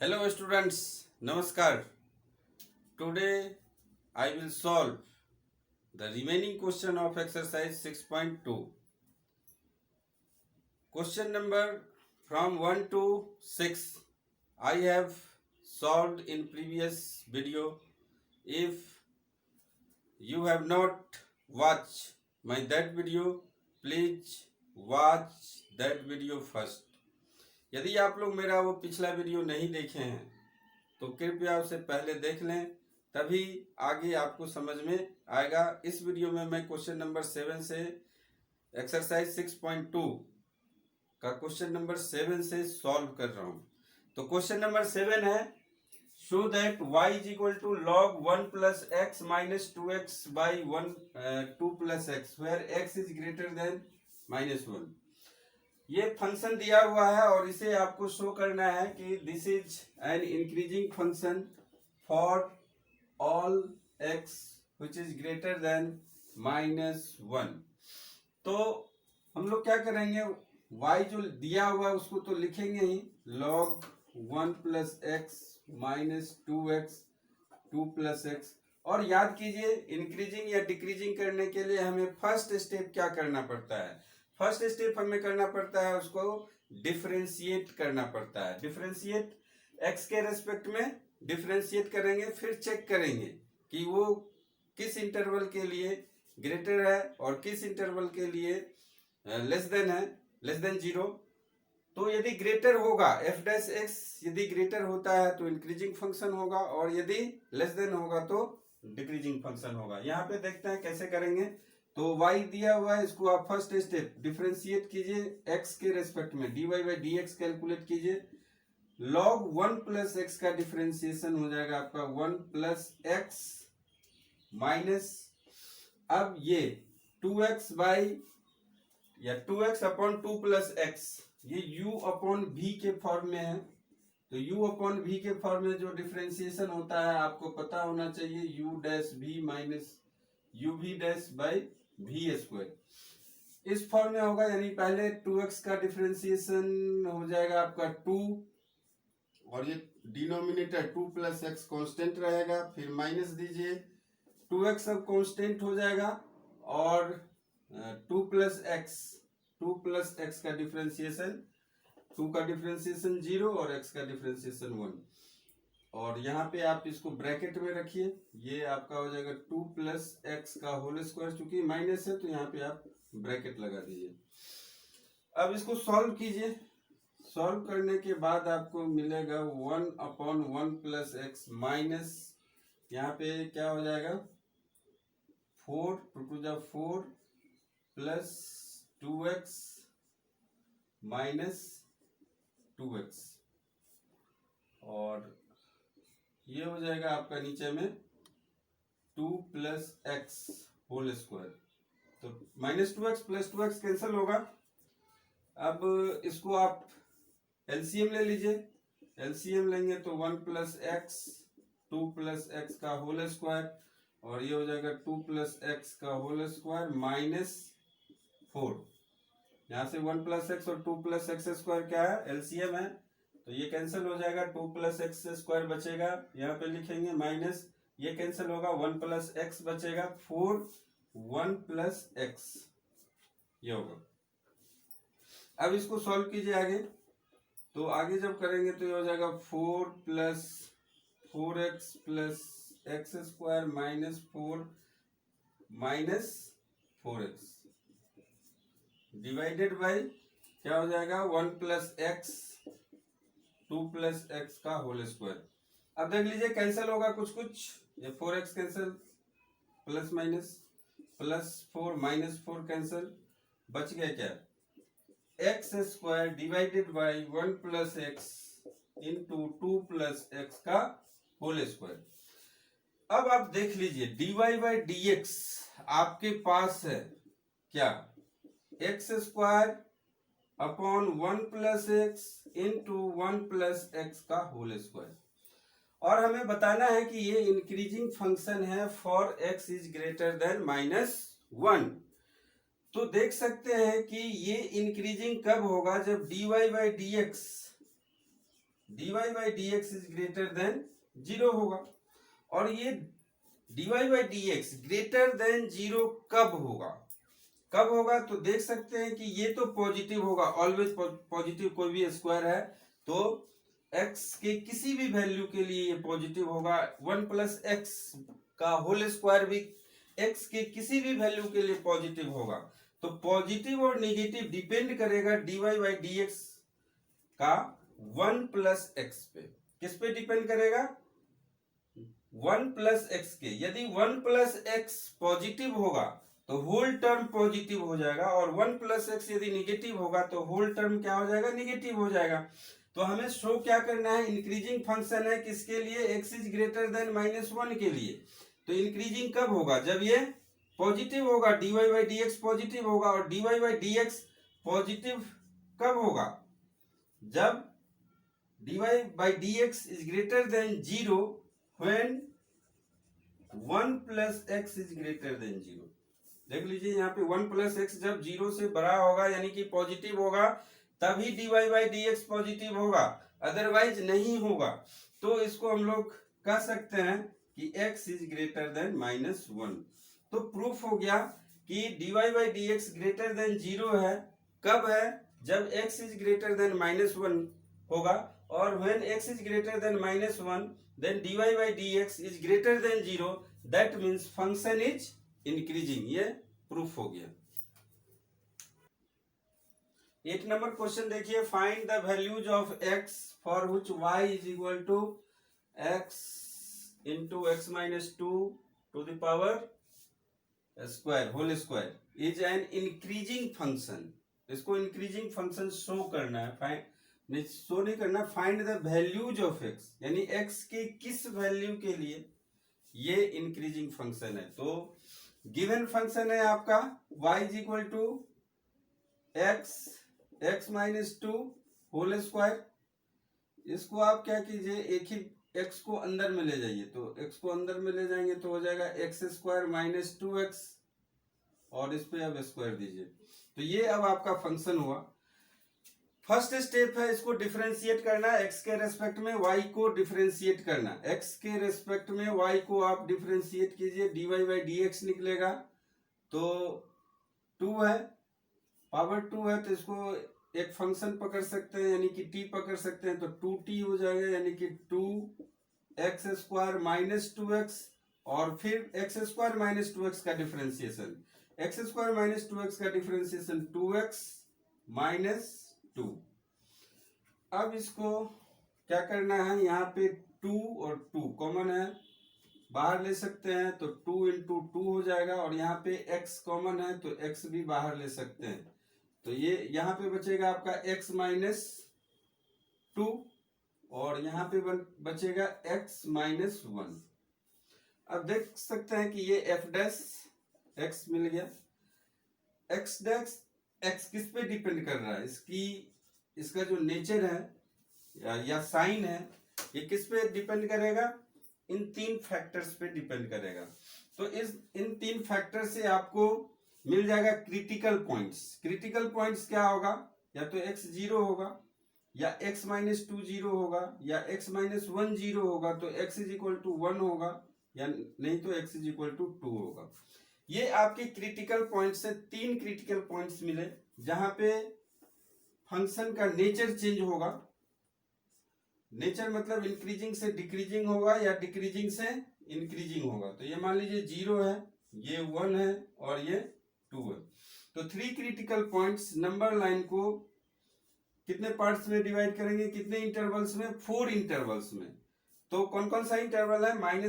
Hello students, Namaskar. Today I will solve the remaining question of exercise 6.2. Question number from 1 to 6 I have solved in previous video. If you have not watched my that video, please watch that video first. यदि आप लोग मेरा वो पिछला video नहीं देखे हैं तो कृपया उसे पहले देख लें, तभी आगे आपको समझ में आएगा। इस वीडियो में मैं क्वेश्चन नंबर 7 से एक्सरसाइज 6.2 का क्वेश्चन नंबर 7 से सॉल्व कर रहा हूं। तो क्वेश्चन नंबर 7 है, show that y is equal to log 1 plus x minus 2x by 2 plus x where x is greater than -1। ये फंक्शन दिया हुआ है और इसे आपको शो करना है कि this is an increasing function for all x which is greater than -1। तो हम लोग क्या करेंगे, y जो दिया हुआ है उसको तो लिखेंगे ही, log 1 plus x minus 2x 2 plus x. और याद कीजिए, इंक्रीजिंग या डिक्रीजिंग करने के लिए हमें फर्स्ट स्टेप क्या करना पड़ता है। फर्स्ट स्टेप हमें करना पड़ता है, उसको डिफरेंशिएट करना पड़ता है। डिफरेंशिएट x के रेस्पेक्ट में डिफरेंशिएट करेंगे, फिर चेक करेंगे कि वो किस इंटरवल के लिए ग्रेटर है और किस इंटरवल के लिए लेस देन है, लेस देन 0। तो यदि ग्रेटर होगा f डैश x, यदि ग्रेटर होता है तो इंक्रीजिंग फंक्शन होगा, और यदि लेस देन होगा तो डिक्रीजिंग फंक्शन होगा। यहाँ पे देखते हैं कैसे करेंगे। तो y दिया हुआ है, इसको आप फर्स्ट स्टेप डिफरेंशिएट कीजिए x के रेस्पेक्ट में, dy बाई dx कैलकुलेट कीजिए। log 1 प्लस एक्स का डिफरेंशिएशन हो जाएगा आपका 1 प्लस एक्स माइनस, अब ये 2x बाई या 2x अपॉन 2 प्लस एक्स, ये u अपॉन v के फॉर्म में है। तो u अपॉन v के फॉर्म में जो डिफरेंशिएशन होता है आपको पता होना चाहिए, u dash v minus u v dash by v square, इस फॉर्म में होगा। यानी पहले 2x का डिफरेंशिएशन हो जाएगा आपका 2, और ये डिनोमिनेटर 2 प्लस एक्स कॉन्स्टेंट रहेगा, फिर माइनस दीजिए 2x अब कॉन्स्टेंट हो जाएगा, और 2 प्लस एक्स का डिफरेंशिएशन, 2 का डिफरेंशिएशन 0 और x का डिफरेंशिएशन 1। और यहाँ पे आप इसको ब्रैकेट में रखिए, ये आपका हो जाएगा 2 प्लस एक्स का होल स्क्वायर, चूंकि माइनस है तो यहाँ पे आप ब्रैकेट लगा दीजिए। अब इसको सॉल्व कीजिए। सॉल्व करने के बाद आपको मिलेगा 1 अपॉन 1 प्लस एक्स माइनस, यहाँ पे क्या हो जाएगा 4 टू जा 4 प्लस 2x माइनस 2x, और ये हो जाएगा आपका नीचे में 2 प्लस एक्स होल स्क्वायर। तो minus 2x plus 2x cancel होगा। अब इसको आप एलसीएम ले लीजिए। एलसीएम लेंगे तो 1 प्लस एक्स 2 प्लस एक्स का होल स्क्वायर, और ये हो जाएगा 2 प्लस एक्स का होल स्क्वायर माइनस 4। यहाँ से 1 प्लस एक्स और 2 प्लस एक्स स्क्वायर क्या है, एलसीएम है, तो ये कैंसिल हो जाएगा। 2 प्लस एक्स स्क्वायर बचेगा, यहाँ पे लिखेंगे माइनस, ये कैंसिल होगा, 1 प्लस एक्स बचेगा 4 1 प्लस एक्स, ये होगा। अब इसको सॉल्व कीजिए आगे। तो आगे जब करेंगे तो ये हो जाएगा 4 plus 4x plus x square minus 4 minus 4x divided by क्या हो जाएगा 1 प्लस एक्स 2 प्लस एक्स का होल स्क्वायर। अब देख लीजिए कैंसिल होगा कुछ कुछ, ये 4x cancel, plus minus plus 4 minus 4 cancel, बच गया क्या x square divided by 1 plus x into 2 plus x का होल स्क्वायर। अब आप देख लीजिए dy बाई dx आपके पास है क्या, x square upon 1 plus x into 1 plus x का होल स्क्वायर, और हमें बताना है कि ये इंक्रीजिंग फंक्शन है for x is greater than -1। तो देख सकते हैं कि ये इंक्रीजिंग कब होगा, जब dy by dx dy by d x is greater than 0 होगा। और ये dy by d x greater than 0 कब होगा? कब होगा तो देख सकते हैं कि ये तो पॉजिटिव होगा, ऑलवेज पॉजिटिव, कोई भी स्क्वायर है तो x के किसी भी वैल्यू के लिए ये पॉजिटिव होगा। 1 प्लस एक्स का होल स्क्वायर भी x के किसी भी वैल्यू के लिए पॉजिटिव होगा। तो पॉजिटिव और नेगेटिव डिपेंड करेगा dy बाई डी एक्स का 1 प्लस एक्स पे। किस पे डिपेंड करेगा? 1 प्लस एक्स के। यदि 1 प्लस एक्स पॉजिटिव होगा तो होल टर्म पॉजिटिव हो जाएगा, और 1 प्लस एक्स यदि निगेटिव होगा तो होल टर्म क्या हो जाएगा? निगेटिव हो जाएगा। तो हमें शो क्या करना है? इंक्रीजिंग फंक्शन है किसके लिए? x इज ग्रेटर देन -1 के लिए। तो इंक्रीजिंग कब होगा? जब ये पॉजिटिव होगा, dy by d x positive होगा। और dy by d x positive कब होगा? जब dy by d x is greater than 0 when 1 plus x is greater than 0। देख लीजिए यहाँ पे 1 प्लस एक्स जब 0 से बड़ा होगा यानी कि पॉजिटिव होगा, तभी dy by d x positive होगा, अदरवाइज नहीं होगा। तो इसको हम लोग कह सकते हैं कि x इज ग्रेटर देन -1। तो प्रूफ हो गया कि dy by d x greater than 0 है। कब है? जब x इज ग्रेटर देन -1 होगा। और when x is greater than -1 then dy by d x is greater than 0, that means function is increasing. ये प्रूफ हो गया। 8 नंबर क्वेश्चन देखिए, find the values of x for which y is equal to x into x minus 2 to the power square whole square is an increasing function. इसको increasing function show करना है, find show नहीं करना, find the values of x, यानी x के किस value के लिए ये इंक्रीजिंग फंक्शन है। तो गिवन फंक्शन है आपका y is equal to x minus 2 whole square. इसको आप क्या कीजिए, एक ही x को अंदर में ले जाइए। तो x को अंदर में ले जाएंगे तो हो जाएगा एक्स स्क्वायर माइनस 2x, और इस पे अब स्क्वायर दीजिए। तो ये अब आपका फंक्शन हुआ। फर्स्ट स्टेप है इसको डिफरेंशिएट करना, x के रेस्पेक्ट में y को डिफरेंशिएट करना। x के रेस्पेक्ट में y को आप डिफरेंशिएट कीजिए, dy बाई डी एक्स निकलेगा। तो 2 है, पावर 2 है, तो इसको एक फंक्शन पकड़ सकते हैं यानी कि t पकड़ सकते हैं। तो 2t हो जाएगा यानी कि 2x स्क्वायर माइनस 2x, और फिर x स्क्वायर माइनस 2x का differentiation, x square minus 2x का डिफरेंशिएशन 2x माइनस 2। अब इसको क्या करना है, यहाँ पे 2 और 2 कॉमन है, बाहर ले सकते हैं। तो 2 इंटू 2 हो जाएगा, और यहाँ पे x कॉमन है तो x भी बाहर ले सकते हैं। तो ये यहाँ पे बचेगा आपका x माइनस 2, और यहाँ पे बचेगा x माइनस 1। अब देख सकते हैं कि ये f डैश x मिल गया। x डैश x किस पे डिपेंड कर रहा है? इसका जो नेचर है या साइन है, ये किस पे डिपेंड करेगा? इन 3 फैक्टर्स पे डिपेंड करेगा। तो इन 3 फैक्टर से आपको मिल जाएगा क्रिटिकल पॉइंट्स। क्रिटिकल पॉइंट्स क्या होगा? या तो x 0 होगा, या x माइनस 2 0 होगा, या x माइनस 1 0 होगा। तो x इज इक्वल टू 1 होगा, या नहीं तो x इज इक्वल टू 2 होगा। ये आपके क्रिटिकल पॉइंट्स से 3 क्रिटिकल पॉइंट्स मिले जहां पे फंक्शन का नेचर चेंज होगा। नेचर मतलब इंक्रीजिंग से डिक्रीजिंग होगा, या डिक्रीजिंग से इंक्रीजिंग होगा। तो ये मान लीजिए 0 है, ये 1 है, और ये 2 है। तो 3 क्रिटिकल पॉइंट्स नंबर लाइन को कितने पार्ट्स में डिवाइड करेंगे? कितने इंटरवल्स में? 4 इंटरवल्स में। तो कौन कौन सा इंटरवल है? -∞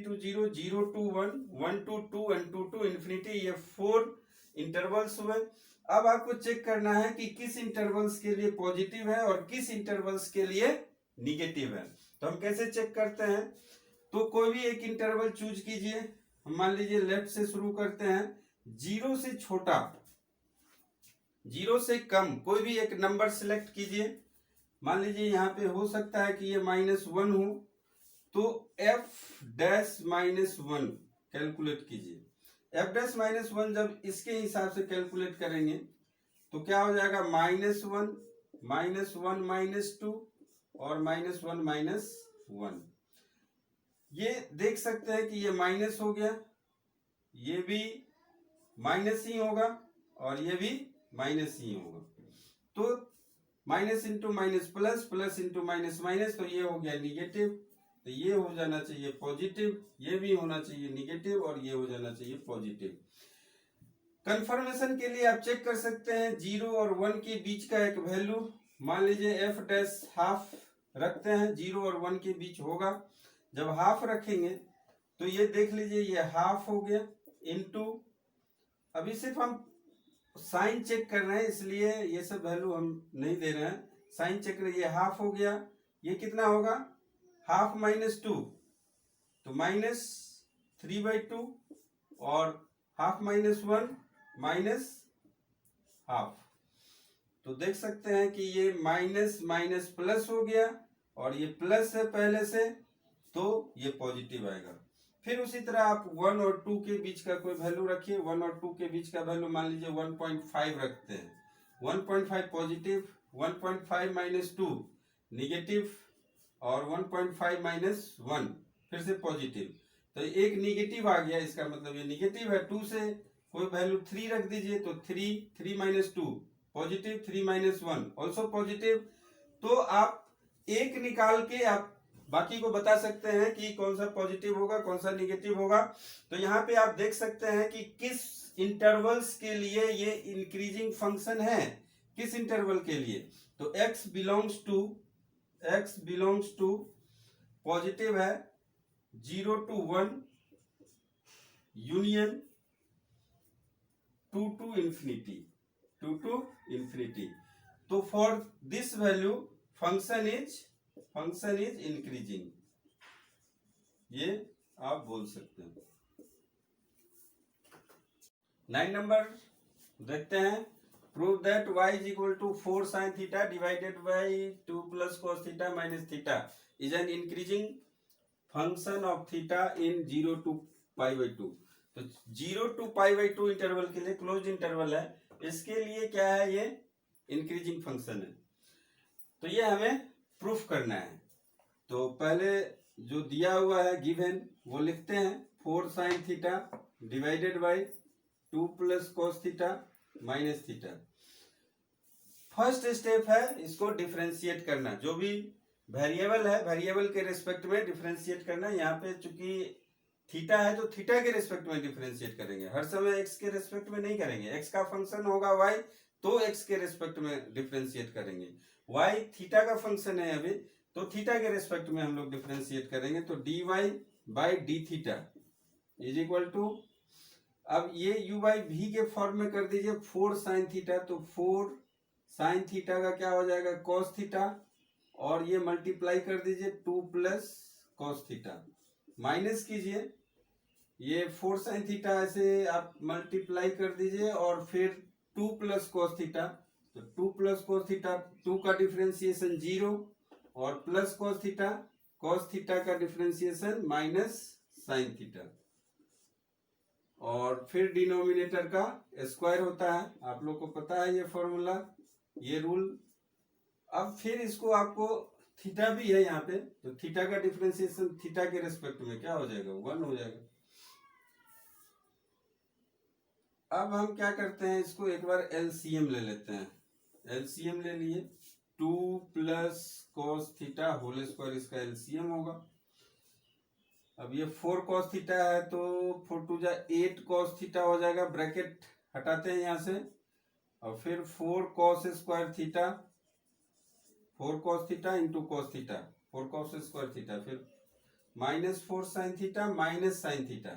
to 0, 0 to 1, 1 to 2 and 2 to infinity। ये 4 इंटरवल्स हुए। अब आपको चेक करना है कि किस इंटरवल्स के लिए पॉजिटिव है और किस इंटरवल्स के लिए निगेटिव है। तो हम कैसे चेक करते हैं? तो कोई भी एक इंटरवल चूज कीजिए। हम मान लीजिए लेफ्ट से शुरू करते हैं, 0 से छोटा, 0 से कम कोई भी एक नंबर सिलेक्ट कीजिए। मान लीजिए यहाँ पे हो सकता है कि ये -1 हो, तो f डैश -1 कैलकुलेट कीजिए। f डैश -1 जब इसके हिसाब से कैलकुलेट करेंगे तो क्या हो जाएगा? -1 -1 -2 और -1 ये देख सकते हैं कि ये माइनस हो गया, ये भी माइनस ही होगा और ये भी माइनस ही होगा। तो minus into minus plus, plus into minus minus, तो ये हो गया निगेटिव, तो ये हो जाना चाहिए पॉजिटिव, ये भी होना चाहिए निगेटिव और ये हो जाना चाहिए पॉजिटिव। कंफर्मेशन के लिए आप चेक कर सकते हैं 0 और 1 के बीच का एक वैल्यू, मान लीजिए एफ डैश हाफ रखते हैं, 0 और 1 के बीच होगा। जब हाफ रखेंगे तो ये देख लीजिए ये हाफ हो गया इनटू, अभी सिर्फ हम साइन चेक कर रहे हैं इसलिए ये सब वैल्यू हम नहीं दे रहे हैं, साइन चेक रहे, ये हाफ हो गया, ये कितना होगा हाफ -2, तो -3/2 और हाफ -1 माइनस हाफ, तो देख सकते हैं कि ये माइनस माइनस प्लस हो गया और ये प्लस है पहले से तो ये पॉजिटिव आएगा। फिर उसी तरह आप 1 और 2 के बीच का कोई वैल्यू रखिए, 1 और 2 के बीच का वैल्यू मान लीजिए 1.5 रखते हैं, 1.5 पॉजिटिव, 1.5 -2 निगेटिव और 1.5 -1 फिर से पॉजिटिव, तो एक निगेटिव आ गया, इसका मतलब ये निगेटिव है। 2 से कोई वैल्यू 3 रख दीजिए तो 3 -2 पॉजिटिव, 3 -1 ऑल्सो पॉजिटिव। तो आप एक निकाल के आप बाकी को बता सकते हैं कि कौन सा पॉजिटिव होगा कौन सा निगेटिव होगा। तो यहाँ पे आप देख सकते हैं कि किस इंटरवल्स के लिए ये इंक्रीजिंग फंक्शन है, किस इंटरवल के लिए, तो x बिलोंग्स टू पॉजिटिव है 0 to 1 यूनियन 2 to infinity, तो for this value function is increasing, ये आप बोल सकते हैं। 9 नंबर देखते हैं, prove that y is equal to 4 sin theta divided by 2 plus cos theta minus theta is an increasing function of theta in 0 to π/2। तो 0 to π/2 इंटरवल के लिए क्लोज इंटरवल है, इसके लिए क्या है, ये इंक्रीजिंग फंक्शन है, तो ये हमें प्रूफ करना है। तो पहले जो दिया हुआ है गिवन वो लिखते हैं, 4 sin theta divided by 2 plus cos theta minus theta. First step है इसको डिफरेंशिएट करना, जो भी वेरिएबल है वेरिएबल के रेस्पेक्ट में डिफरेंशिएट करना। यहाँ पे चूंकि थीटा है तो थीटा के रेस्पेक्ट में डिफरेंशिएट करेंगे, हर समय एक्स के रेस्पेक्ट में नहीं करेंगे। एक्स का फंक्शन होगा वाई तो एक्स के रेस्पेक्ट में डिफरेंशिएट करेंगे, वाई थीटा का फंक्शन है अभी तो थीटा के रेस्पेक्ट में हम लोग डिफरेंशिएट करेंगे। तो dy by d theta is equal to, अब ये u बाई v के फॉर्म में कर दीजिए 4 sin थीटा, तो 4 sin थीटा का क्या हो जाएगा cos थीटा, और ये मल्टीप्लाई कर दीजिए 2 प्लस cos थीटा, माइनस कीजिए ये 4 sin थीटा ऐसे आप मल्टीप्लाई कर दीजिए और फिर 2 प्लस cos थीटा, तो 2 प्लस cos थीटा 2 का डिफरेंशिएशन 0 और प्लस cos थीटा का डिफरेंशिएशन माइनस sin थीटा, और फिर डिनोमिनेटर का स्क्वायर होता है, आप लोग को पता है ये फॉर्मूला, ये रूल। अब फिर इसको आपको थीटा भी है यहाँ पे, तो थीटा का डिफरेंशिएशन थीटा के रेस्पेक्ट में क्या हो जाएगा 1 हो जाएगा। अब हम क्या करते हैं, इसको एक बार एलसीएम ले लेते हैं, एलसीएम ले लिए 2 plus cos theta whole square, इसका एलसीएम होगा। अब ये 4 cos थीटा है तो 4 2 जा 8 cos थीटा हो जाएगा, ब्रैकेट हटाते हैं यहाँ से, और फिर 4 cos square theta, 4 cos theta into cos theta 4 cos square theta, फिर minus 4 sin theta minus sin theta,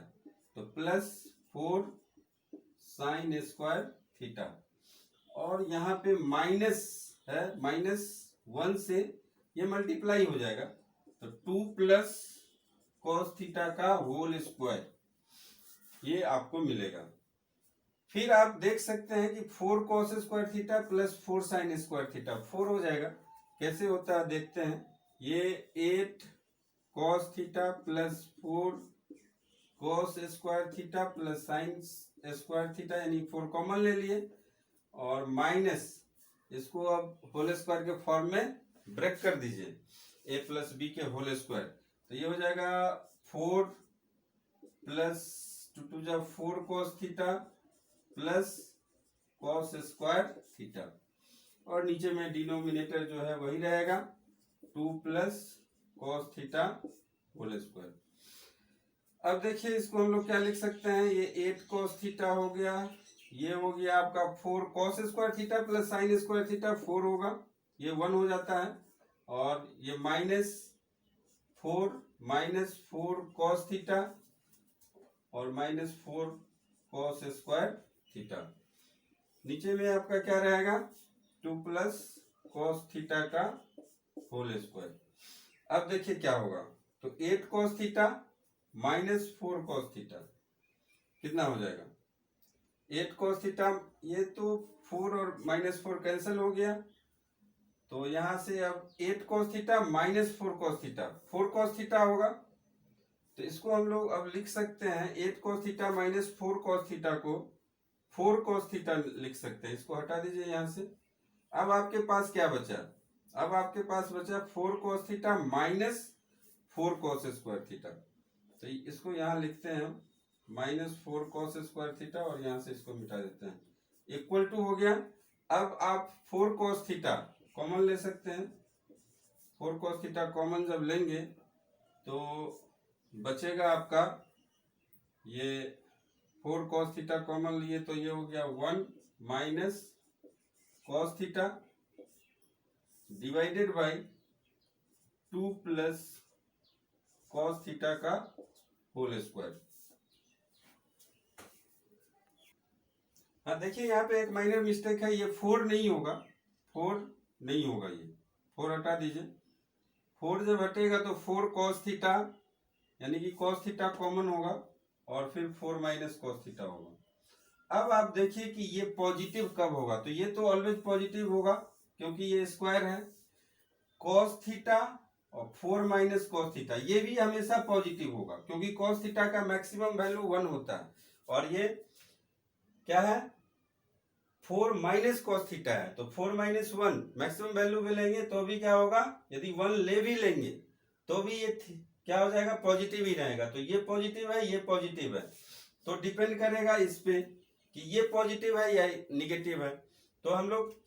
तो प्लस 4 sin स्क्वायर थीटा, और यहाँ पे माइनस है, -1 से ये मल्टीप्लाई हो जाएगा, तो 2 प्लस cos थीटा का होल स्क्वायर ये आपको मिलेगा। फिर आप देख सकते हैं कि 4 cos square theta plus 4 sin square theta 4 हो जाएगा, कैसे होता है देखते हैं, ये 8 cos theta plus 4 cos square theta plus sin square theta, यानी 4 कॉमन ले लिए, और माइनस इसको अब होल स्क्वायर के फॉर्म में ब्रेक कर दीजिए, ए प्लस बी के होल स्क्वायर। तो ये हो जाएगा 4 प्लस 2 टू जा 4 cos theta plus cos square theta, और नीचे में डिनोमिनेटर जो है वही रहेगा 2 plus cos theta whole square. अब देखिए इसको हम लोग क्या लिख सकते हैं, ये 8 कॉस थीटा हो गया, ये हो गया आपका 4 cos square theta plus sine square theta 4 होगा, ये 1 हो जाता है, और ये -4 कॉस थीटा और -4 कॉस स्क्वायर थीटा। नीचे में आपका क्या रहेगा 2 प्लस कॉस थीटा का होल स्क्वायर। अब देखिए क्या होगा, तो 8 कॉस थीटा -4 कॉस थीटा कितना हो जाएगा, 8 कॉस थीटा, ये तो 4 और -4 कैंसिल हो गया, तो यहां से अब 8 cos theta -4 cos theta 4 cos theta होगा। तो इसको हम लोग अब लिख सकते हैं 8 कॉस थीटा -4 कॉस थीटा को 4 कॉस थीटा लिख सकते हैं। इसको हटा दीजिए यहां से। अब आपके पास क्या बचा, अब आपके पास बचा 4 cos theta -4 cos square theta. तो इसको यहाँ लिखते हैं हम -4 कॉस स्क्वायर थीटा, और यहाँ से इसको मिटा देते हैं, इक्वल टू हो गया। अब आप 4 कॉस थीटा कॉमन ले सकते हैं, 4 कॉस थीटा कॉमन जब लेंगे तो बचेगा आपका ये 4 कॉस थीटा कॉमन लिए तो ये हो गया 1 minus cos theta divided by 2 plus cos theta का होल स्क्वायर। हाँ देखिए यहाँ पे एक माइनर मिस्टेक है, ये 4 नहीं होगा, 4 नहीं होगा, ये 4 हटा दीजिए। 4 जब हटेगा तो 4 कॉस थीटा, यानी कि कॉस थीटा कॉमन होगा, और फिर 4 माइनस कॉस थीटा होगा। अब आप देखिए कि ये पॉजिटिव कब होगा, तो ये तो ऑलवेज पॉजिटिव होगा क्योंकि ये स्क्वायर है। कॉस थीटा और 4 माइनस कॉस थीटा ये भी हमेशा पॉजिटिव होगा, क्योंकि कॉस थीटा का मैक्सिमम वैल्यू 1 होता है, और ये क्या है 4 माइनस कॉस थीटा है, तो 4 माइनस 1 मैक्सिमम वैल्यू भी लेंगे तो भी क्या होगा, यदि 1 ले भी लेंगे तो भी ये क्या हो जाएगा, पॉजिटिव ही रहेगा। तो ये पॉजिटिव है, ये पॉजिटिव है, तो डिपेंड करेगा इस पे कि ये पॉजिटिव है या निगेटिव है। तो हम लोग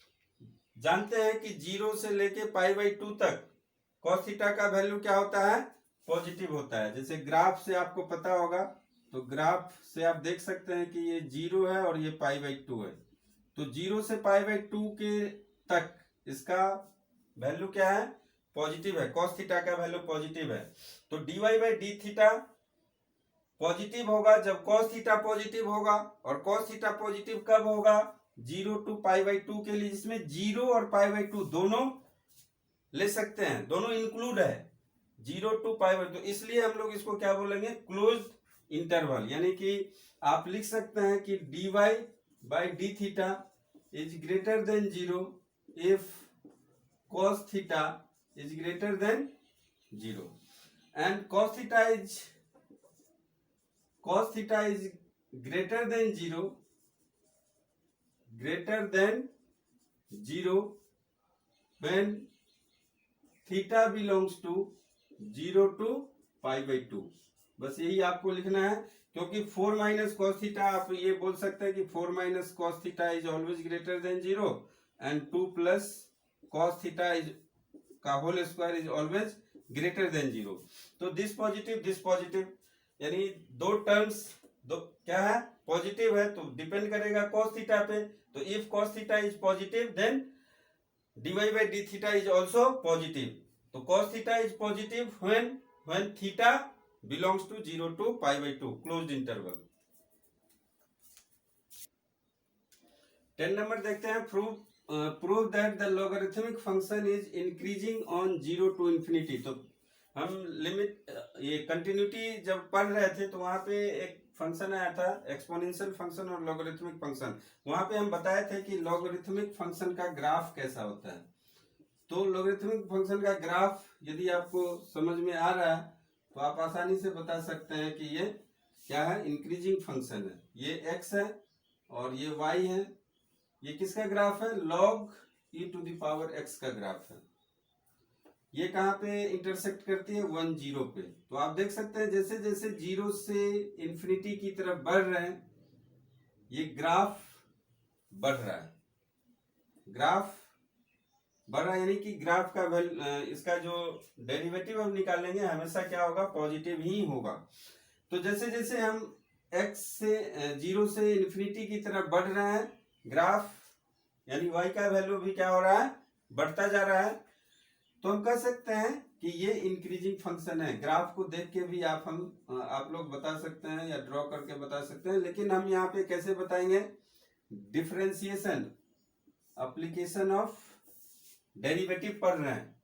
जानते हैं कि 0 से लेके π/2 तक कॉस थीटा का वैल्यू क्या होता है, पॉजिटिव होता है। जैसे ग्राफ से आपको पता होगा, तो ग्राफ से आप देख सकते हैं कि ये 0 है और ये π/2 है, तो 0 से π/2 के तक इसका वैल्यू क्या है, पॉजिटिव है, कॉस थीटा का वैल्यू पॉजिटिव है। तो dy/d थीटा पॉजिटिव होगा जब कॉस थीटा पॉजिटिव होगा, और कॉस थीटा पॉजिटिव कब होगा, 0 to π/2 के लिए, जिसमें 0 और π/2 दोनों ले सकते हैं, दोनों इंक्लूड है 0 to π/2, तो इसलिए हम लोग इसको क्या बोलेंगे, क्लोज्ड इंटरवल। यानी कि आप लिख सकते हैं कि dy/d theta is greater than 0 if cos theta is greater than 0, and cos theta is greater than 0 when theta belongs to 0 to π/2। बस यही आपको लिखना है, क्योंकि 4 माइनस कॉस थीटा आप ये बोल सकते हैं कि 4 minus cos theta is always greater than 0, and 2 plus cos theta is का whole square is always greater than 0। तो दिस पॉजिटिव, यानी दो टर्म्स दो क्या है, पॉजिटिव है, तो डिपेंड करेगा कॉस थीटा पे। तो if cos theta is positive then dy/d theta is also positive. तो cos theta is positive when theta belongs to 0 to π/2 closed interval. 10 number देखते हैं, prove that the logarithmic function is increasing on 0 to infinity। तो हम limit ये continuity जब पढ़ रहे थे तो वहां पे एक फंक्शन आया था, एक्सपोनेंशियल फंक्शन और लॉगरिथमिक फंक्शन। वहां पे हम बताए थे कि लॉगरिथमिक फंक्शन का ग्राफ कैसा होता है। तो लॉगरिथमिक फंक्शन का ग्राफ यदि आपको समझ में आ रहा है तो आप आसानी से बता सकते हैं कि ये क्या है, इंक्रीजिंग फंक्शन है, ये x है और ये y है। ये किसका ग्राफ है, log e to the power x का ग्राफ है। ये कहाँ पे इंटरसेक्ट करती है 1 0 पे। तो आप देख सकते हैं जैसे जैसे 0 से इंफिनिटी की तरफ बढ़ रहे हैं ये ग्राफ बढ़ रहा है, ग्राफ बढ़ रहा है, यानी कि ग्राफ का इसका जो डेरिवेटिव हम निकालेंगे हमेशा क्या होगा, पॉजिटिव ही होगा। तो जैसे जैसे हम x से 0 से इन्फिनिटी की तरफ बढ़ रहे हैं ग्राफ यानी y का वैल्यू भी क्या हो रहा है, बढ़ता जा रहा है। तो हम कह सकते हैं कि ये इंक्रीजिंग फंक्शन है। ग्राफ को देख के भी आप लोग बता सकते हैं या ड्रॉ करके बता सकते हैं, लेकिन हम यहाँ पे कैसे बताएंगे, डिफरेंशिएशन एप्लीकेशन ऑफ डेरिवेटिव पढ़ रहे हैं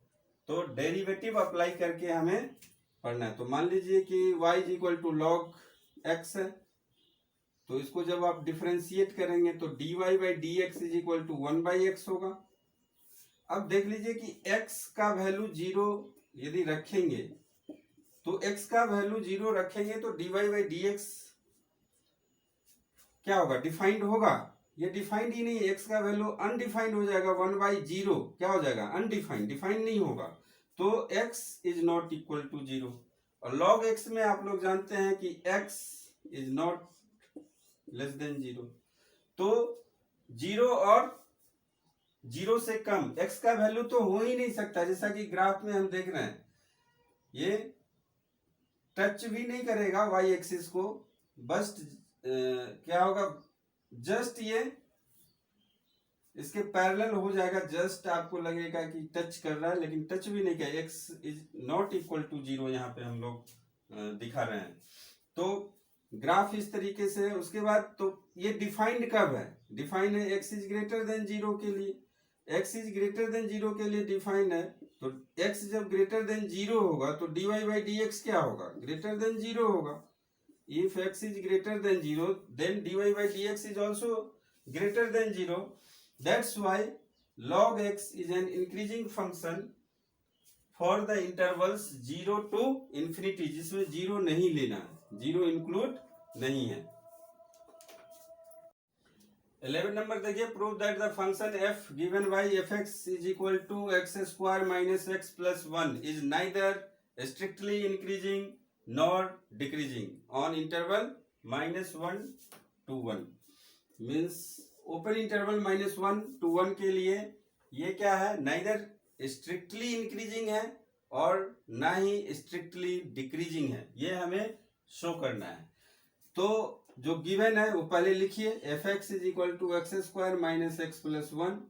तो डेरिवेटिव अप्लाई करके हमें पढ़ना है। तो मान लीजिए कि y is equal to log x है, तो इसको जब आप डिफरेंशिएट करेंगे तो dy by d x is equal to 1 by x होगा। अब देख लीजिए कि x का वैल्यू 0 यदि रखेंगे तो x का वैल्यू 0 रखेंगे तो dy बाई डी एक्स क्या होगा, डिफाइंड होगा। ये डिफाइंड ही नहीं है, x का वैल्यू अनडिफाइंड हो जाएगा, 1 बाई 0 क्या हो जाएगा, अनडिफाइंड, डिफाइंड नहीं होगा। तो x is not equal to 0। और log x में आप लोग जानते हैं कि x is not less than 0। तो 0 और 0 से कम x का वैल्यू तो हो ही नहीं सकता। जैसा कि ग्राफ में हम देख रहे हैं ये टच भी नहीं करेगा y एक्सिस को, बस क्या होगा, जस्ट ये इसके पैरेलल हो जाएगा, जस्ट आपको लगेगा कि टच कर रहा है लेकिन टच भी नहीं किया। x is not equal to 0 यहाँ पे हम लोग दिखा रहे हैं। तो ग्राफ इस तरीके से है। उसके बाद तो ये डिफाइंड कब है, डिफाइंड है x इज ग्रेटर देन 0 के लिए, x इज ग्रेटर देन 0 के लिए डिफाइंड है। तो x जब ग्रेटर देन 0 होगा तो dy बाई डी एक्स क्या होगा, ग्रेटर देन 0 होगा। If x is greater than 0, then dy by dx is also greater than 0. That's why log x is an increasing function for the intervals 0 to infinity, जिसमें 0 नहीं लेना है, 0 include नहीं है। 11 number देखिए, prove that the function f given by fx is equal to x square minus x plus 1 is neither strictly increasing nor decreasing on interval -1 to 1। Means open interval -1 to 1 के लिए ये क्या है, neither strictly increasing है और ना ही strictly decreasing है, ये हमें शो करना है। तो जो गिवन है वो पहले लिखिए, f x is equal to x square minus x plus 1।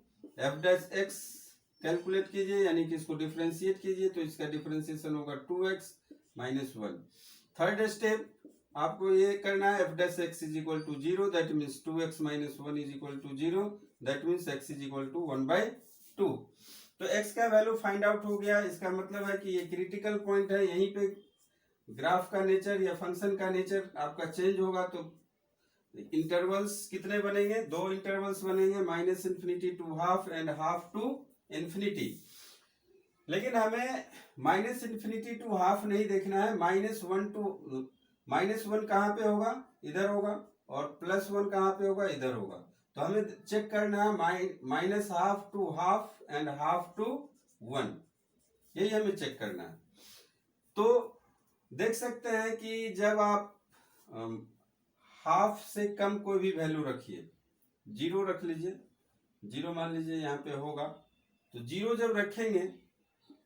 F dash x calculate कीजिए यानी कि इसको डिफरेंशिएट कीजिए, तो इसका डिफरेंशिएशन होगा 2x माइनस 1। थर्ड स्टेप आपको ये करना है, f dash x is equal to 0, that means 2x minus 1 is equal to 0, that means x is equal to 1/2। तो x का वैल्यू फाइंड आउट हो गया। इसका मतलब है कि ये क्रिटिकल पॉइंट है, यहीं पे ग्राफ का नेचर या फंक्शन का नेचर आपका चेंज होगा। तो इंटरवल्स कितने बनेंगे, दो इंटरवल्स बनेंगे, -∞ to half and half to infinity. लेकिन हमें -∞ टू हाफ नहीं देखना है, -1 कहाँ पे होगा, इधर होगा, और +1 कहाँ पे होगा, इधर होगा। तो हमें चेक करना है -half to half and half to 1, यही हमें चेक करना है। तो देख सकते हैं कि जब आप हाफ से कम कोई भी वैल्यू रखिए, 0 रख लीजिए, 0 मान लीजिए यहाँ पे होगा, तो 0 जब रखेंगे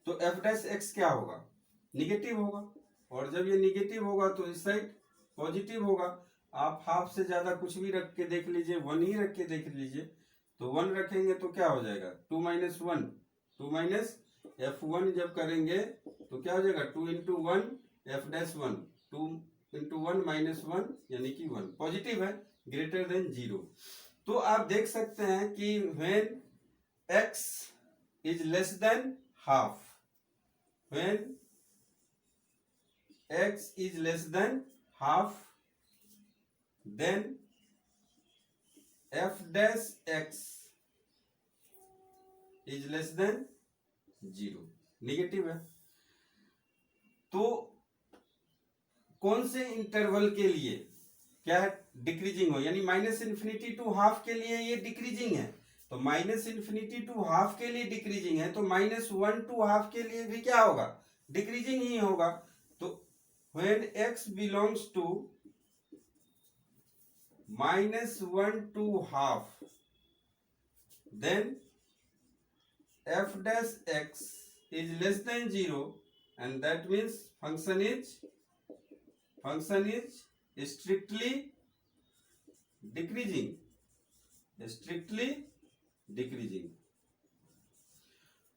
तो एफ डैश एक्स क्या होगा, निगेटिव होगा, और जब ये निगेटिव होगा तो इस साइड पॉजिटिव होगा। आप हाफ से ज्यादा कुछ भी रख के देख लीजिए, 1 ही रख के देख लीजिए, तो 1 रखेंगे तो क्या हो जाएगा, 2 - 1, 2 माइनस f1 जब करेंगे तो क्या हो जाएगा, 2 × 1 f डैश 1, 2 × 1 - 1 यानी कि 1, पॉजिटिव है, ग्रेटर देन 0। तो आप देख सकते हैं कि when x is less than half, when x is less than half, then f dash x is less than 0, negative है। तो कौन से इंटरवल के लिए क्या है, डिक्रीजिंग हो, यानी -∞ टू हाफ के लिए ये डिक्रीजिंग है, तो माइनस इन्फिनिटी टू हाफ के लिए डिक्रीजिंग है, तो -1 टू हाफ के लिए भी क्या होगा, डिक्रीजिंग ही होगा। तो when x belongs to -1 to half, then f dash x is less than 0, and that means function is strictly decreasing।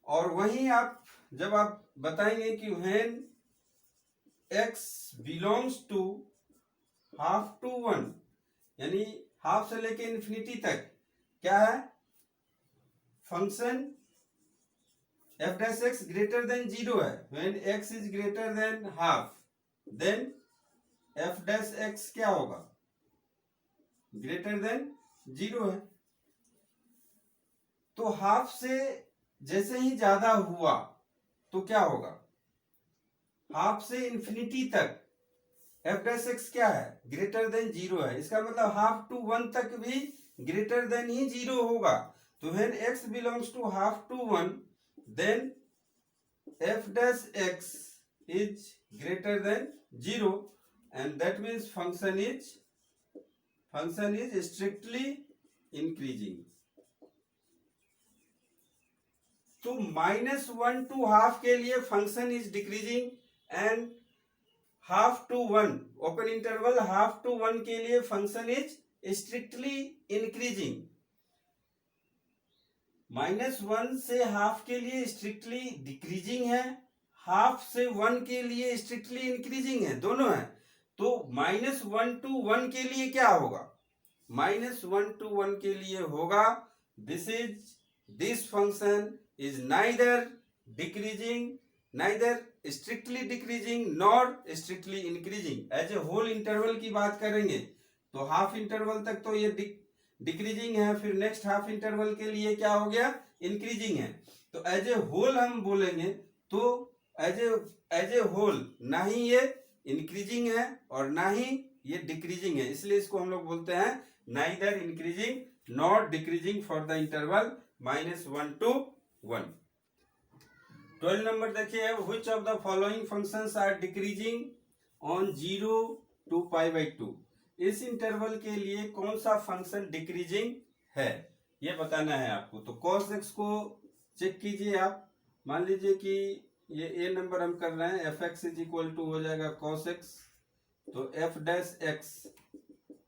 और वहीं आप जब आप बताएंगे कि when x belongs to half to 1, यानी हाफ से लेके इन्फिनिटी तक क्या है, function f dash x greater than 0 है। when x is greater than half, then f dash x क्या होगा, ग्रेटर देन 0 है। तो हाफ से जैसे ही ज्यादा हुआ तो क्या होगा, हाफ से इन्फिनिटी तक f डैश एक्स क्या है, ग्रेटर देन 0 है। इसका मतलब हाफ टू 1 तक भी ग्रेटर देन ही 0 होगा। तो when x belongs to half to 1, then f dash x is greater than 0, and that means function is strictly increasing. तो -1 टू हाफ के लिए function is decreasing, and half to 1 open interval half to 1 के लिए function is strictly increasing. -1 से half के लिए strictly decreasing है, half से 1 के लिए स्ट्रिक्टली इंक्रीजिंग है, दोनों है। तो -1 टू 1 के लिए क्या होगा, -1 टू 1 के लिए होगा this function is neither strictly decreasing nor strictly increasing। As a whole interval की बात करेंगे तो हाफ इंटरवल तक तो ये डिक्रीजिंग है, फिर नेक्स्ट हाफ इंटरवल के लिए क्या हो गया, इंक्रीजिंग है। तो एज ए होल हम बोलेंगे तो एज ए होल ना ही ये इंक्रीजिंग है और ना ही ये डिक्रीजिंग है, इसलिए इसको हम लोग बोलते हैं neither increasing not decreasing for the interval -1 to 1। 12 number देखिए, which of the following functions are decreasing on 0 to π/2। इस इंटरवल के लिए कौन सा फंक्शन डिक्रीजिंग है ये बताना है आपको। तो cos x को चेक कीजिए आप, मान लीजिए कि ये a नंबर हम कर रहे हैं, f(x) इज इक्वल टू हो जाएगा cos x, तो f dash x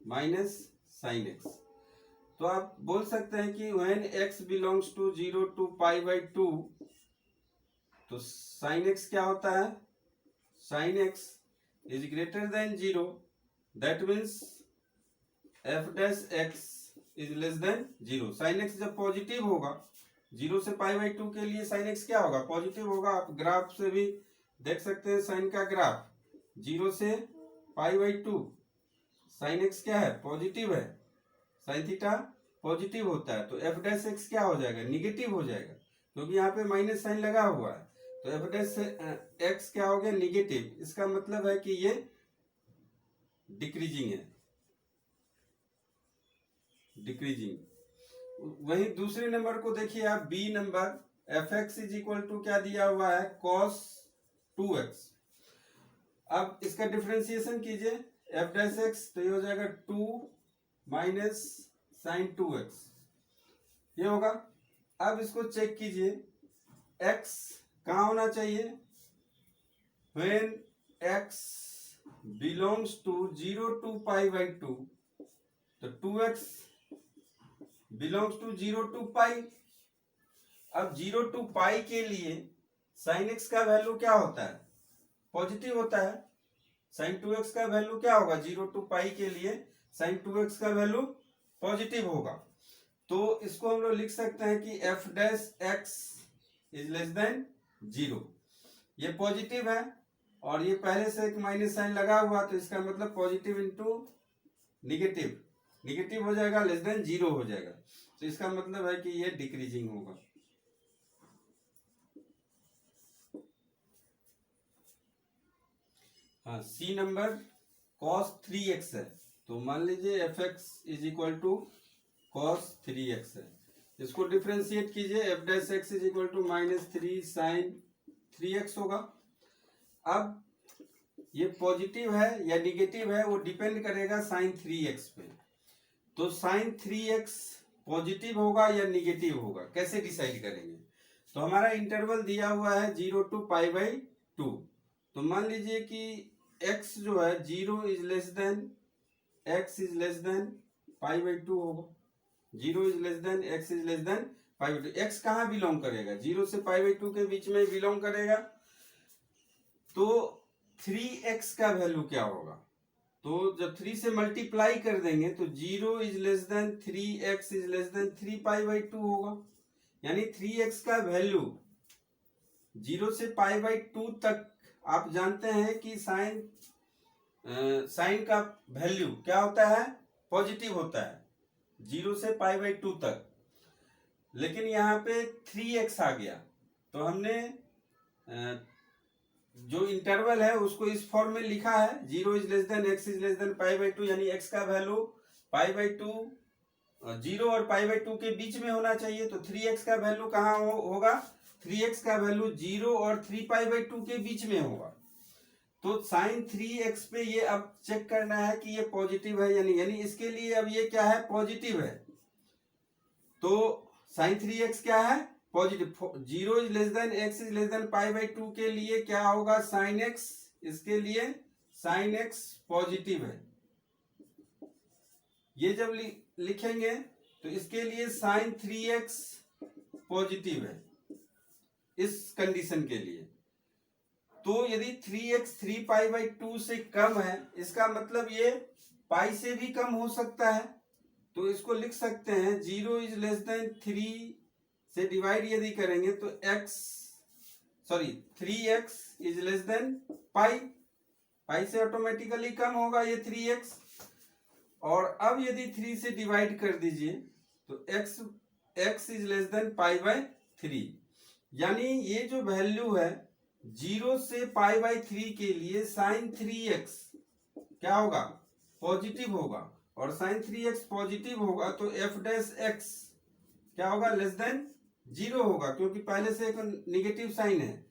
minus sine x। तो आप बोल सकते हैं कि when x belongs to 0 to π/2, तो sin x क्या होता है, sin x is greater than 0, that means f dash x is less than 0। sin x जब पॉजिटिव होगा 0 से π/2 के लिए sin x क्या होगा, पॉजिटिव होगा। आप ग्राफ से भी देख सकते हैं, साइन का ग्राफ 0 से π/2 sin x क्या है, पॉजिटिव है, साइन थीटा पॉजिटिव होता है। तो f डैश x क्या हो जाएगा, निगेटिव हो जाएगा, क्योंकि यहाँ पे माइनस साइन लगा हुआ है। तो f डैश x क्या हो गया, निगेटिव। इसका मतलब है कि ये डिक्रीजिंग है, डिक्रीजिंग। वही दूसरे नंबर को देखिए आप, B number, f(x) is equal to क्या दिया हुआ है, cos 2x। अब इसका डिफरेंशिएशन कीजिए, f डैश x तो ये हो जाएगा 2 माइनस साइन 2x, ये होगा। अब इसको चेक कीजिए, x कहाँ होना चाहिए, when x belongs to 0 to π/2, तो 2x belongs to 0 to π। अब 0 to π के लिए sin x का वैल्यू क्या होता है, पॉजिटिव होता है। sin 2x का वैल्यू क्या होगा, 0 to π के लिए sin 2x का वैल्यू पॉजिटिव होगा। तो इसको हम लोग लिख सकते हैं कि f dash x is less than 0। ये पॉजिटिव है और ये पहले से एक माइनस साइन लगा हुआ, तो इसका मतलब पॉजिटिव इंटू निगेटिव, निगेटिव हो जाएगा, लेस देन 0 हो जाएगा। तो इसका मतलब है कि ये डिक्रीजिंग होगा। हाँ, सी नंबर cos 3x है, तो मान लीजिए f(x) is equal to cos 3x है। इसको डिफ्रेंशिएट कीजिए, f dash x is equal to -3 sine 3x होगा। अब ये पॉजिटिव है या निगेटिव है वो डिपेंड करेगा साइन 3x पे। तो साइन 3x पॉजिटिव होगा या निगेटिव होगा, कैसे डिसाइड करेंगे? तो हमारा इंटरवल दिया हुआ है 0 to π/2। तो मान लीजिए कि x जो है 0 is less than x is less than π/2 होगा। 0 is less than x is less than π/2। x कहाँ बिलोंग करेगा? 0 से π/2 के बीच में बिलोंग करेगा। तो 3x का वैल्यू क्या होगा? तो जब 3 से मल्टीप्लाई कर देंगे तो 0 is less than 3x is less than 3π/2 होगा। यानी 3x का वैल्यू 0 से π/2 तक आप जानते हैं कि साइन का वैल्यू क्या होता है? पॉजिटिव होता है 0 से π/2 तक। लेकिन यहाँ पे 3x आ गया तो हमने जो इंटरवल है उसको इस फॉर्म में लिखा है 0 is less than x is less than π/2, यानी x का वैल्यू π/2 0 और π/2 के बीच में होना चाहिए। तो 3x का वैल्यू कहाँ होगा? 3x का वैल्यू 0 और 3π/2 के बीच में होगा। तो साइन 3x पे ये अब चेक करना है कि ये पॉजिटिव है या नहीं, यानी इसके लिए अब ये क्या है? पॉजिटिव है। तो साइन 3x क्या है? Positive. 0 is less than x is less than π/2 के लिए क्या होगा? Sine x। इसके लिए साइन x पॉजिटिव है। ये जब लिखेंगे तो इसके लिए साइन 3x पॉजिटिव है इस कंडीशन के लिए। तो यदि 3x 3π/2 से कम है, इसका मतलब ये पाई से भी कम हो सकता है। तो इसको लिख सकते हैं 0 इज लेस देन 3 से डिवाइड यदि करेंगे तो 3x is less than pi से ऑटोमेटिकली कम होगा ये 3x। और अब यदि 3 से डिवाइड कर दीजिए तो x इज लेस देन π/3। यानी ये जो वैल्यू है 0 से π/3 के लिए साइन 3x क्या होगा? पॉजिटिव होगा। और साइन 3x पॉजिटिव होगा तो f डैश x क्या होगा? लेस देन 0 होगा, क्योंकि पहले से एक निगेटिव साइन है।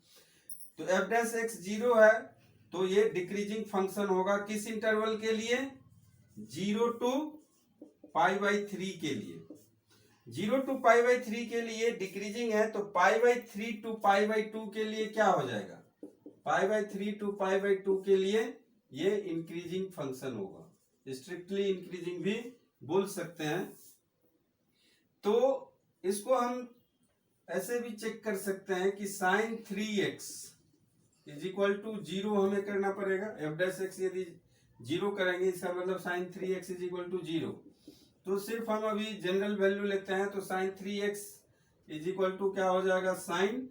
तो f डैश x 0 है तो ये डिक्रीजिंग फंक्शन होगा। किस इंटरवल के लिए? 0 to π/3 के लिए। 0 to π/3 के लिए डिक्रीजिंग है तो π/3 to π/2 के लिए क्या हो जाएगा? π/3 to π/2 के लिए ये इंक्रीजिंग फंक्शन होगा। स्ट्रिक्टली इंक्रीजिंग भी बोल सकते हैं। तो इसको हम ऐसे भी चेक कर सकते हैं कि sign 3x is equal to 0 हमें करना पड़ेगा। एफ डैश एक्स यदि 0 करेंगे इसका मतलब sign 3x is equal to 0। तो सिर्फ हम अभी जनरल वैल्यू लेते हैं तो sign 3x is equal to क्या हो जाएगा? Sine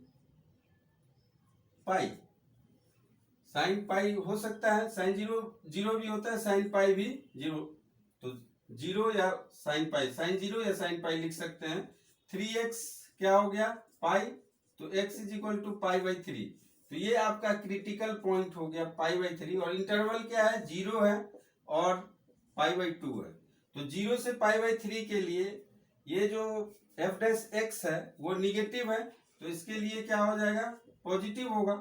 pi. साइन पाई हो सकता है, साइन 0 भी होता है, साइन पाई भी 0। तो 0 या साइन पाई, साइन 0 या साइन पाई लिख सकते हैं। 3x क्या हो गया? पाई। तो x इज इक्वल टू π/3। तो ये आपका क्रिटिकल पॉइंट हो गया π/3। और इंटरवल क्या है? 0 है और π/2 है। तो 0 से π/3 के लिए ये जो f डैश x है वो निगेटिव है, तो इसके लिए क्या हो जाएगा? पॉजिटिव होगा।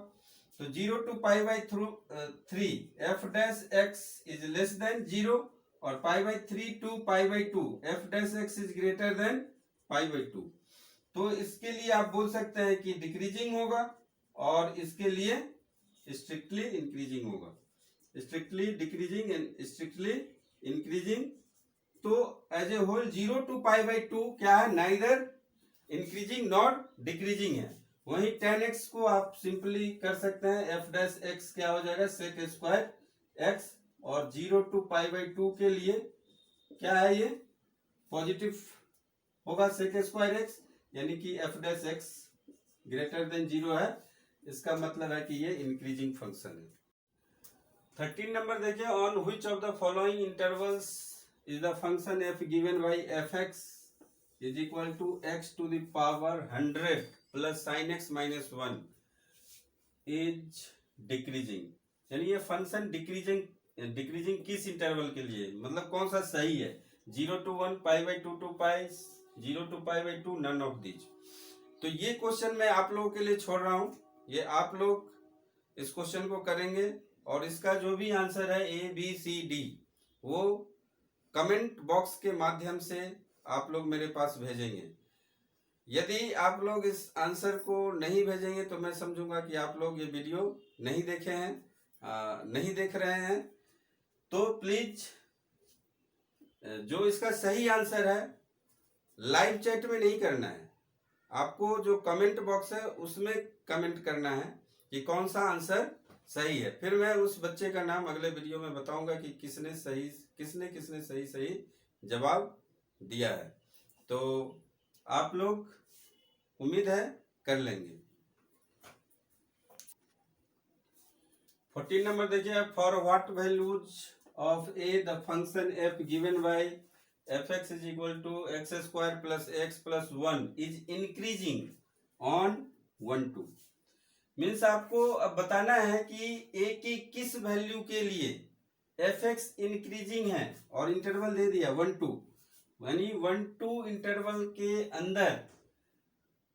तो 0 to π/3 f dash x is less than 0 और π/3 to π/2 f dash x is greater than π/2। तो इसके लिए आप बोल सकते हैं कि डिक्रीजिंग होगा और इसके लिए स्ट्रिक्टली इंक्रीजिंग होगा। Strictly decreasing and strictly increasing. तो एज ए होल 0 to π/2 क्या है? नाइदर इंक्रीजिंग नॉट डिक्रीजिंग है। वहीं 10x को आप सिंपली कर सकते हैं, f डैश x क्या हो जाएगा? Sec square x। और 0 to π/2 के लिए क्या है? ये पॉजिटिव होगा सेक स्क्वायर x, यानी कि f dash x greater than 0 है। इसका मतलब है कि ये इंक्रीजिंग फंक्शन है। 13 नंबर देखिए, on which of the following intervals is the function f given by fx is equal to x to the power 100 plus sine x minus 1 is decreasing. यानी ये फंक्शन डिक्रीजिंग किस interval के लिए, मतलब कौन सा सही है? 0 to 1, π/2 to π, 0 to pi by 2 none of these। तो ये क्वेश्चन मैं आप लोगों के लिए छोड़ रहा हूं, ये आप लोग इस क्वेश्चन को करेंगे और इसका जो भी आंसर है ABCD वो कमेंट बॉक्स के माध्यम से आप लोग मेरे पास भेजेंगे। यदि आप लोग इस आंसर को नहीं भेजेंगे तो मैं समझूंगा कि आप लोग ये वीडियो नहीं देखे हैं, नहीं देख रहे हैं। तो प्लीज जो इसका सही आंसर है लाइव चैट में नहीं करना है, आपको जो कमेंट बॉक्स है उसमें कमेंट करना है कि कौन सा आंसर सही है। फिर मैं उस बच्चे का नाम अगले वीडियो में बताऊंगा कि किसने सही जवाब दिया है। तो आप लोग उम्मीद है कर लेंगे। 14 नंबर देखिए, for what values of A the function f given by fx is equal to x square plus x plus 1 is increasing on 1 2। Means आपको अब बताना है कि a की किस वैल्यू के लिए fx इंक्रीजिंग है और इंटरवल दे दिया 1 2, यानी 1 2 इंटरवल के अंदर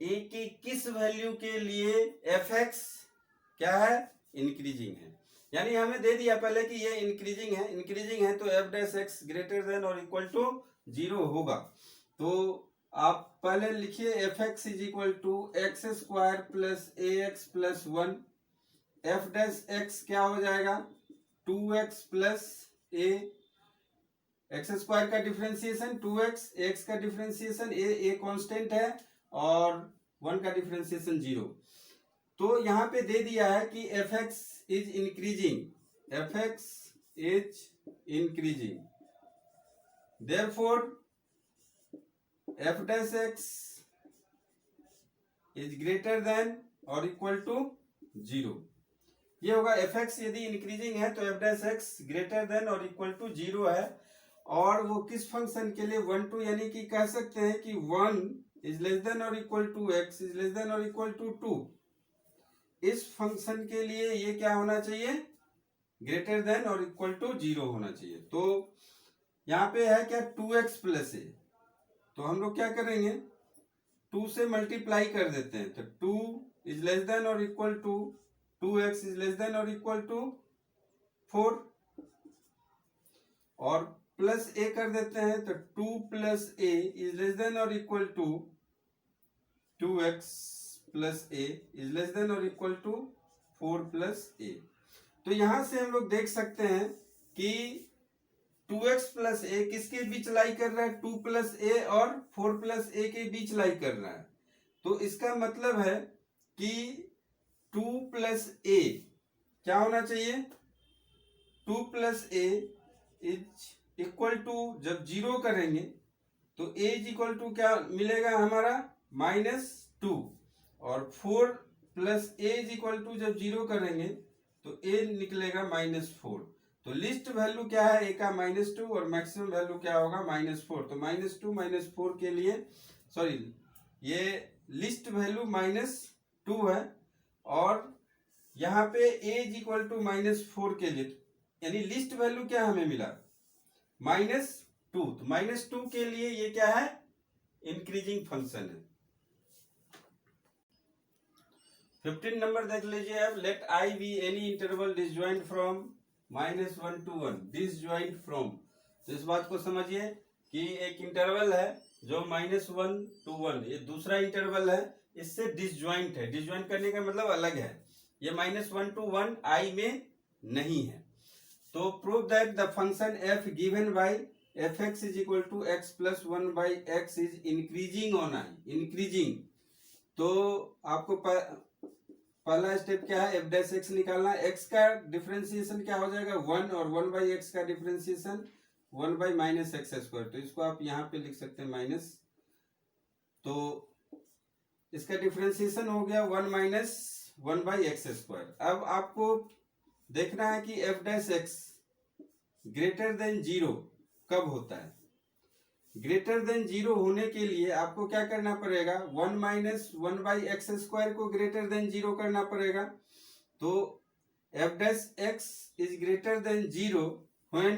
a की किस वैल्यू के लिए fx क्या है, इंक्रीजिंग है। यानी हमें दे दिया पहले कि ये इंक्रीजिंग है तो f dash x greater than और इक्वल टू 0 होगा। तो आप पहले लिखिए f x is equal to x square plus a x plus 1, f dash x क्या हो जाएगा 2x plus a, x square का डिफ्रेंसिएशन 2x, एक्स का डिफ्रेंसिएशन ए कांस्टेंट है और 1 का डिफ्रेंसिएशन 0। तो यहाँ पे दे दिया है कि F x is increasing, therefore F dash x is greater than और इक्वल टू 0। ये होगा एफ एक्स यदि इंक्रीजिंग है तो F dash x greater than और इक्वल टू 0 है। और वो किस फंक्शन के लिए 1 2, यानी कि कह सकते हैं कि 1 इज लेस देन और equal to x is less than और इक्वल टू 2। इस फंक्शन के लिए ये क्या होना चाहिए, ग्रेटर देन और इक्वल टू 0 होना चाहिए। तो यहाँ पे है क्या 2x प्लस ए, तो हम लोग क्या करेंगे 2 से मल्टीप्लाई कर देते हैं, तो 2 इज लेस देन और equal to 2x is less than और इक्वल टू 4 और प्लस ए कर देते हैं, तो 2 plus a is less than और equal to 2x plus a is less than और इक्वल टू 4 प्लस ए। तो यहां से हम लोग देख सकते हैं कि 2x प्लस ए किसके बीच लाई कर रहा है, 2 प्लस ए और 4 प्लस ए के बीच लाई कर रहा है। तो इसका मतलब है कि 2 प्लस ए क्या होना चाहिए, 2 plus a is equal to, जब 0 करेंगे तो ए इज इक्वल टू क्या मिलेगा हमारा -2 और 4 plus a is equal to जब 0 करेंगे तो ए निकलेगा -4। तो लिस्ट वैल्यू क्या है ए का -2 और मैक्सिमम वैल्यू क्या होगा -4। तो -2 -4 के लिए सॉरी ये लिस्ट वैल्यू -2 है और यहाँ पे ए इज इक्वल टू -4 के लिए, यानी लिस्ट वैल्यू क्या हमें मिला -2। तो -2 के लिए ये क्या है, इंक्रीजिंग फंक्शन है। 15 नंबर देख लीजिए अब, let I be any interval disjoint from -1 to 1, disjoint from. तो इस बात को समझिए कि एक इंटरवल है जो -1 to 1, ये दूसरा इंटरवल है, इससे डिसजॉइंट है। डिसजॉइंट करने का मतलब अलग है, ये -1 to 1 आई में नहीं है। तो prove that the function f given by f x is equal to x plus 1 by x is increasing on I, increasing. तो आपको पहला स्टेप क्या है, एफ डैश एक्स निकालना। एक्स का डिफरेंशिएशन क्या हो जाएगा 1 और 1 बाई एक्स का differentiation 1 by minus x square. तो इसको आप यहाँ पे लिख सकते हैं माइनस, तो इसका डिफरेंशिएशन हो गया 1 माइनस 1 बाई एक्स स्क्वायर। अब आपको देखना है कि F dash x greater than 0 कब होता है। ग्रेटर देन 0 होने के लिए आपको क्या करना पड़ेगा, 1 माइनस 1 बाई एक्स स्क्वायर को ग्रेटर देन 0 करना पड़ेगा। तो F dash x is greater than 0 when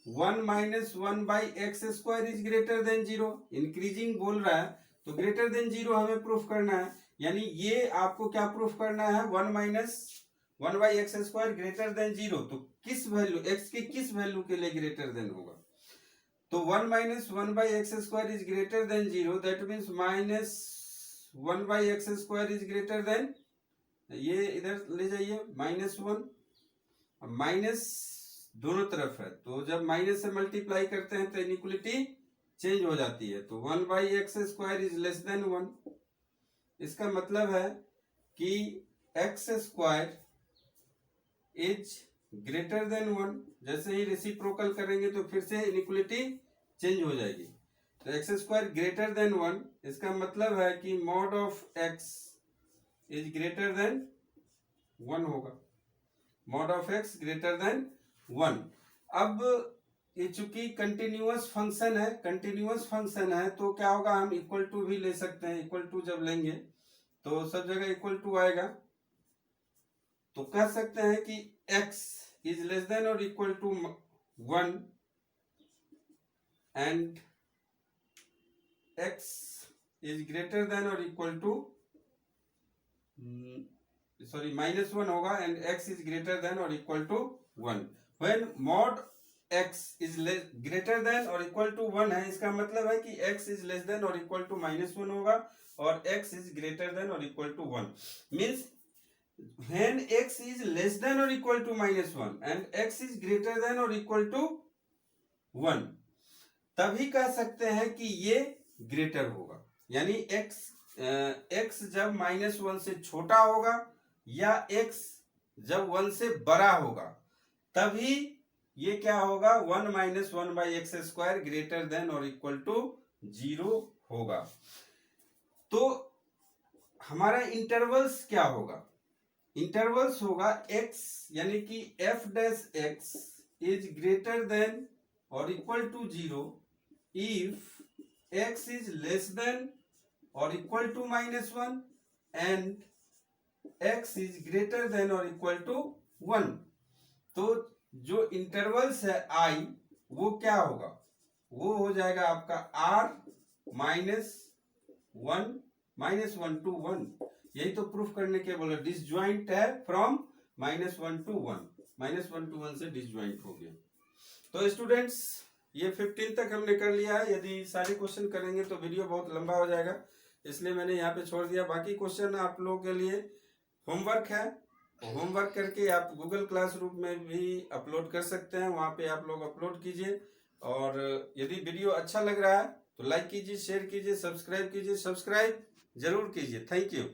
1 minus 1/x² is greater than 0। Increasing बोल रहा है तो ग्रेटर देन 0 हमें प्रूफ करना है, यानी ये आपको क्या प्रूफ करना है, 1 माइनस 1/x² ग्रेटर देन 0। तो किस वैल्यू, x की किस वैल्यू के लिए ग्रेटर देन होगा, तो 1 minus 1/x² is greater than 0, that means minus 1/x² is greater then, ये इधर ले जाइए -1, माइनस दोनों तरफ है, तो जब माइनस से मल्टीप्लाई करते हैं तो इनइक्वलिटी चेंज हो जाती है, तो 1/x² इज लेस देन 1। इसका मतलब है कि x² इज ग्रेटर देन 1। जैसे ही रेसिप्रोकल करेंगे तो फिर से इनइक्वलिटी चेंज हो जाएगी, तो x² ग्रेटर देन 1, इसका मतलब है कि mod of x is greater than 1 होगा, mod of x greater than 1। अब ये चूंकि कंटिन्यूअस फंक्शन है, कंटिन्यूअस फंक्शन है तो क्या होगा, हम इक्वल टू भी ले सकते हैं, इक्वल टू जब लेंगे तो सब जगह इक्वल टू आएगा, तो कह सकते हैं कि x इज लेस देन और equal to 1 and x is greater than और इक्वल टू -1 होगा and x is greater than और equal to 1। When mod x is greater than और इक्वल टू 1 है, इसका मतलब है कि x इज लेस देन और इक्वल टू -1 होगा और x इज ग्रेटर देन और equal to 1। Means when x is less than or equal to -1 and x is greater than or equal to 1, तभी कह सकते हैं कि ये ग्रेटर होगा, यानी x जब -1 से छोटा होगा या x जब 1 से बड़ा होगा तभी ये क्या होगा, 1 माइनस 1/x² ग्रेटर देन और इक्वल टू 0 होगा। तो हमारा इंटरवल्स क्या होगा, इंटरवल्स होगा x यानी कि f' इज ग्रेटर देन और equal to 0 if x is less than और equal to -1 and x is greater than और इक्वल टू 1। तो जो इंटरवल्स है i वो क्या होगा, वो हो जाएगा आपका r -1 to 1। यही तो प्रूफ करने के बोला, डिसजॉइंट है फ्रॉम -1 to 1, -1 to 1 से डिसजॉइंट हो गया। तो स्टूडेंट्स ये 15 तक हमने कर लिया है, यदि सारे क्वेश्चन करेंगे तो वीडियो बहुत लंबा हो जाएगा, इसलिए मैंने यहाँ पे छोड़ दिया। बाकी क्वेश्चन आप लोगों के लिए होमवर्क है, होमवर्क करके आप गूगल क्लासरूम में भी अपलोड कर सकते हैं, वहाँ पे आप लोग अपलोड कीजिए। और यदि वीडियो अच्छा लग रहा है तो लाइक कीजिए, शेयर कीजिए, सब्सक्राइब कीजिए, सब्सक्राइब जरूर कीजिए। Thank you.